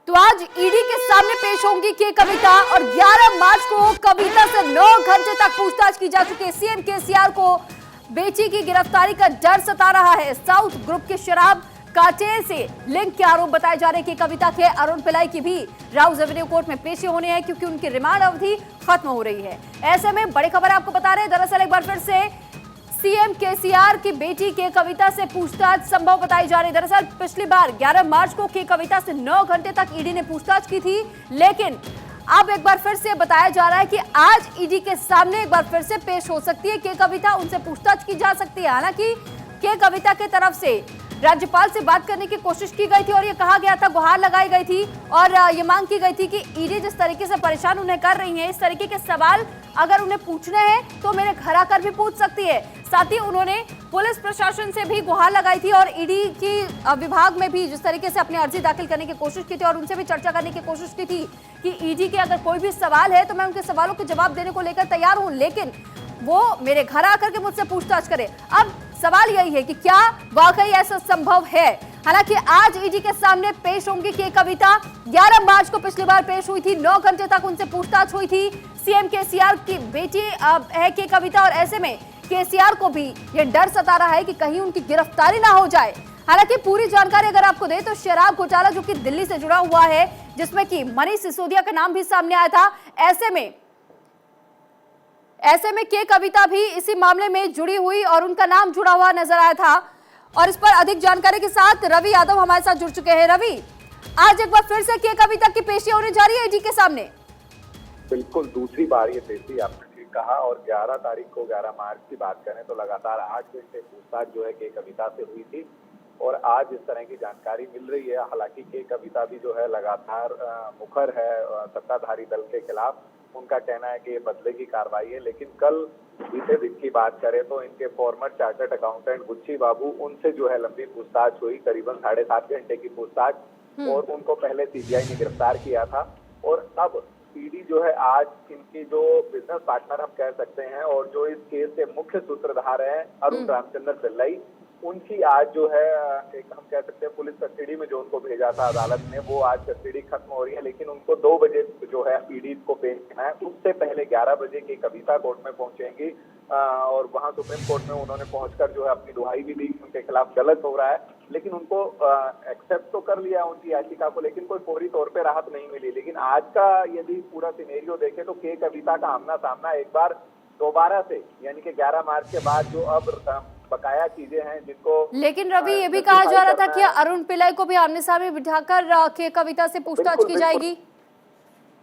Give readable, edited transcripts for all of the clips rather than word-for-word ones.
तो आज ईडी के सामने पेश होंगी के कविता और 11 मार्च को कविता से 9 घंटे तक पूछताछ की जा चुकी है। सीएम केसीआर को बेटी की गिरफ्तारी का डर सता रहा है। साउथ ग्रुप के शराब काटे से लिंक के आरोप बताए जा रहे हैं कि कविता के अरुण पिल्लाई की भी राउज एवेन्यू कोर्ट में पेशी होने हैं क्योंकि उनकी रिमांड अवधि खत्म हो रही है। ऐसे में बड़ी खबर आपको बता रहे हैं। दरअसल एक बार फिर से सीएम केसीआर की बेटी के कविता से पूछताछ संभव बताई जा रही है। दरअसल पिछली बार 11 मार्च को के कविता से 9 घंटे तक ईडी ने पूछताछ की थी, लेकिन अब एक बार फिर से बताया जा रहा है कि आज ईडी के सामने एक बार फिर से पेश हो सकती है के कविता, उनसे पूछताछ की जा सकती है। हालांकि के कविता की तरफ से राज्यपाल से बात करने की कोशिश की गई थी और ये कहा गया था, गुहार लगाई गई थी और ये मांग की गई थी कि ईडी जिस तरीके से परेशान उन्हें कर रही है, इस तरीके के सवाल अगर उन्हें पूछने हैं तो मेरे घर आकर भी पूछ सकती है। साथ ही उन्होंने पुलिस प्रशासन से भी गुहार लगाई थी और ईडी की विभाग में भी जिस तरीके से अपनी अर्जी दाखिल करने की कोशिश की थी और उनसे भी चर्चा करने की कोशिश की थी कि ईडी के अगर कोई भी सवाल है तो मैं उनके सवालों के जवाब देने को लेकर तैयार हूं, लेकिन वो मेरे घर आकर के मुझसे पूछताछ करे। अब सवाल यही है कि क्या वाकई ऐसा संभव है। हालांकि आज ईडी के सामने पेश होंगी के कविता। 11 मार्च को पिछली बार पेश हुई थी, 9 घंटे तक उनसे पूछताछ हुई थी। सीएम केसीआर की बेटी है के कविता और ऐसे में केसीआर को भी ये डर सता रहा है कि कहीं उनकी गिरफ्तारी ना हो जाए। हालांकि पूरी जानकारी अगर आपको दे तो शराब घोटाला जो कि दिल्ली से जुड़ा हुआ है, जिसमें कि मनीष सिसोदिया का नाम भी सामने आया था, ऐसे में के कविता भी इसी मामले में जुड़ी हुई और उनका नाम जुड़ा हुआ नजर आया था। और इस पर अधिक जानकारी के साथ रवि यादव हमारे साथ जुड़ चुके हैं। रवि, आज एक बार फिर से के कविता की पेशी होने जा रही है ईडी के सामने। बिल्कुल दूसरी बार ये पेशी आपने ठीक कहा और 11 तारीख को 11 मार्च की बात करें तो लगातार 8 घंटे पूछताछ जो है के कविता से हुई थी और आज इस तरह की जानकारी मिल रही है। हालांकि के कविता भी जो है लगातार मुखर है सत्ताधारी दल के खिलाफ। उनका कहना है कि ये बदले की कार्रवाई है, लेकिन कल बीते दिन की बात करें तो इनके फॉर्मर चार्टर्ड अकाउंटेंट बुच्ची बाबू, उनसे जो है लंबी पूछताछ हुई, करीबन 7.5 घंटे की पूछताछ और उनको पहले सीबीआई ने गिरफ्तार किया था। और अब ईडी जो है आज इनकी जो बिजनेस पार्टनर हम कह सकते हैं और जो इस केस के मुख्य सूत्रधार हैं अरुण रामचंद्र पिल्लाई, उनकी आज जो है एक हम कह सकते हैं पुलिस कस्टडी में जो उनको भेजा था अदालत ने, वो आज कस्टडी खत्म हो रही है, लेकिन उनको 2 बजे जो है ईडी को पेश करना है। उससे पहले 11 बजे की कविता कोर्ट में पहुंचेंगी और वहां सुप्रीम कोर्ट में उन्होंने पहुंचकर जो है अपनी दुहाई भी दी, उनके खिलाफ गलत हो रहा है, लेकिन उनको एक्सेप्ट तो कर लिया उनकी याचिका को, लेकिन कोई फौरी तौर पे राहत नहीं मिली। लेकिन आज का यदि पूरा सिनेरियो देखें तो के कविता का आमना सामना एक बार दोबारा से, यानी कि 11 मार्च के बाद जो अब बकाया चीजें हैं जिनको, लेकिन रवि ये भी कहा जा रहा था कि अरुण पिल्लाई को भी आमने सामने बिठाकर के कविता से पूछताछ की जाएगी।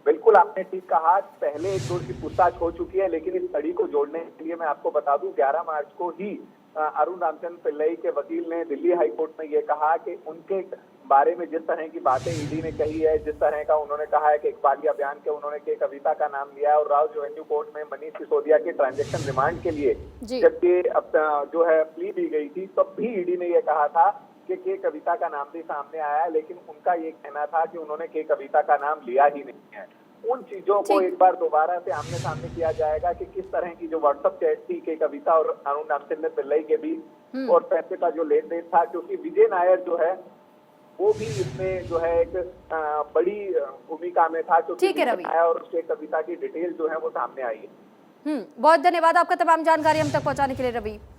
बिल्कुल आपने ठीक कहा, पहले एक दौर की पूछताछ हो चुकी है, लेकिन इस कड़ी को जोड़ने के लिए मैं आपको बता दूं 11 मार्च को ही अरुण रामचंद्र पिल्लाई के वकील ने दिल्ली हाई कोर्ट में ये कहा कि उनके बारे में जिस तरह की बातें ईडी ने कही है, जिस तरह का उन्होंने कहा है कि इकबालिया बयान के उन्होंने के कविता का नाम लिया है और राउज एवेन्यू कोर्ट में मनीष सिसोदिया के ट्रांजैक्शन रिमांड के लिए जबकि अब जो है प्ली दी गई थी, तब भी ईडी ने यह कहा था कि के कविता का नाम भी सामने आया है, लेकिन उनका ये कहना था कि उन्होंने के कविता का नाम लिया ही नहीं है। उन चीजों को एक बार दोबारा से आमने सामने किया जाएगा कि किस तरह की जो व्हाट्सएप चैट थी के कविता और अरुण रामचंद्र पिल्लाई के बीच और पैसे का जो लेन देन था, क्योंकि विजय नायर जो है वो भी इसमें जो है एक बड़ी भूमिका में था, क्योंकि और उसके कविता की डिटेल जो है वो सामने आई है। बहुत धन्यवाद आपका तमाम जानकारी हम तक पहुंचाने के लिए रवि।